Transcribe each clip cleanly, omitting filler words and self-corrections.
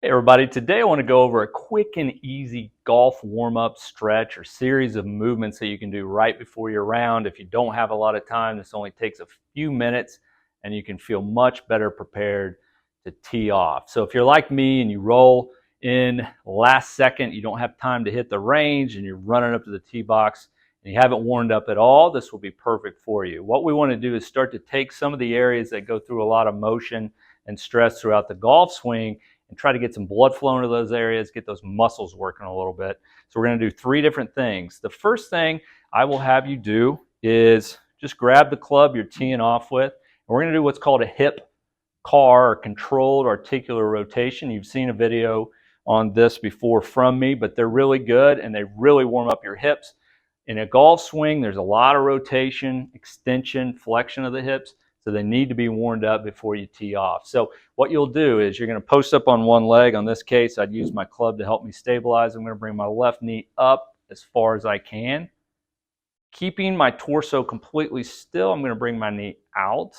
Hey everybody, today I want to go over a quick and easy golf warm-up stretch or series of movements that you can do right before your round. If you don't have a lot of time, this only takes a few minutes and you can feel much better prepared to tee off. So if you're like me and you roll in last second, you don't have time to hit the range and you're running up to the tee box and you haven't warmed up at all, this will be perfect for you. What we want to do is start to take some of the areas that go through a lot of motion and stress throughout the golf swing and try to get some blood flow into those areas, get those muscles working a little bit. So we're going to do three different things. The first thing I will have you do is just grab the club you're teeing off with, and we're going to do what's called a hip car or controlled articular rotation. You've seen a video on this before from me, but they're really good and they really warm up your hips. In a golf swing, there's a lot of rotation, extension, flexion of the hips. So they need to be warmed up before you tee off. So what you'll do is you're going to post up on one leg. On this case, I'd use my club to help me stabilize. I'm going to bring my left knee up as far as I can. Keeping my torso completely still, I'm going to bring my knee out.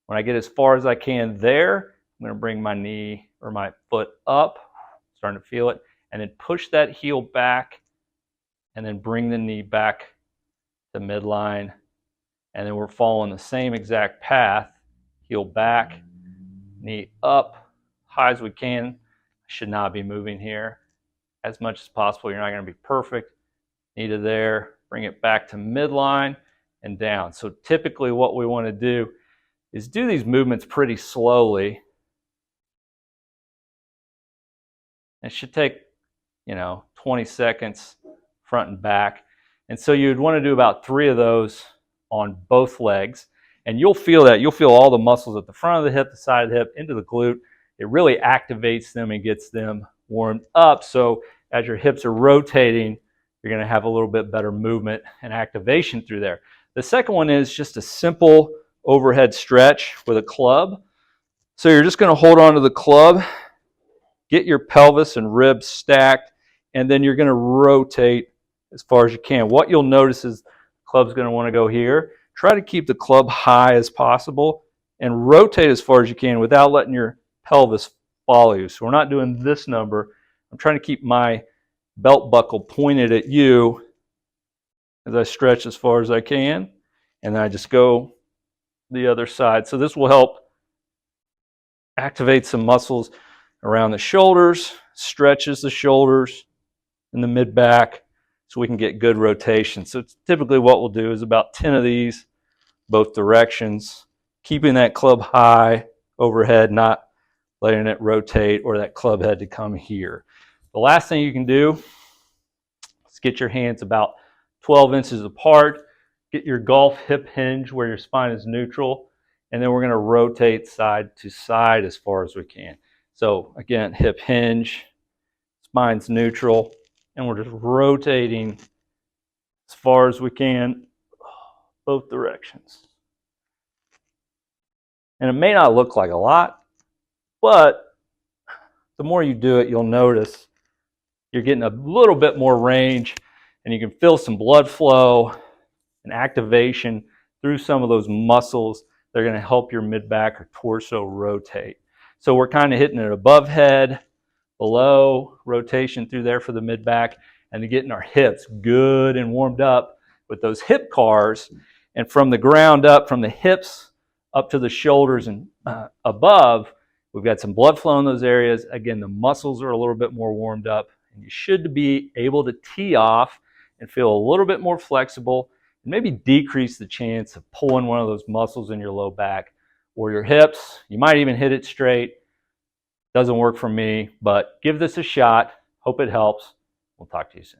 When I get as far as I can there, I'm going to bring my knee or my foot up, starting to feel it, and then push that heel back and then bring the knee back to midline. And then we're following the same exact path, heel back, knee up, high as we can. Should not be moving here as much as possible. You're not going to be perfect. Knee to there, bring it back to midline and down. So typically what we want to do is do these movements pretty slowly. It should take, 20 seconds front and back. And so you'd want to do about 3 of those on both legs, and you'll feel that. You'll feel all the muscles at the front of the hip, the side of the hip, into the glute. It really activates them and gets them warmed up. So as your hips are rotating, you're going to have a little bit better movement and activation through there. The second one is just a simple overhead stretch with a club. So you're just going to hold on to the club, get your pelvis and ribs stacked, and then you're going to rotate as far as you can. What you'll notice is club's going to want to go here. Try to keep the club high as possible and rotate as far as you can without letting your pelvis follow you. So we're not doing this number. I'm trying to keep my belt buckle pointed at you as I stretch as far as I can, and then I just go the other side. So this will help activate some muscles around the shoulders, stretches the shoulders and the mid-back, so we can get good rotation. So typically what we'll do is about 10 of these, both directions, keeping that club high overhead, not letting it rotate or that club head to come here. The last thing you can do is get your hands about 12 inches apart, get your golf hip hinge where your spine is neutral, and then we're going to rotate side to side as far as we can. So again, hip hinge, spine's neutral, and we're just rotating as far as we can, both directions. And it may not look like a lot, but the more you do it, you'll notice you're getting a little bit more range, and you can feel some blood flow and activation through some of those muscles. They're going to help your mid-back or torso rotate. So we're kind of hitting it above head, below, rotation through there for the mid-back, and then getting our hips good and warmed up with those hip cars. And from the ground up, from the hips up to the shoulders and above, we've got some blood flow in those areas. Again, the muscles are a little bit more warmed up, and you should be able to tee off and feel a little bit more flexible and maybe decrease the chance of pulling one of those muscles in your low back or your hips. You might even hit it straight. Doesn't work for me, but give this a shot. Hope it helps. We'll talk to you soon.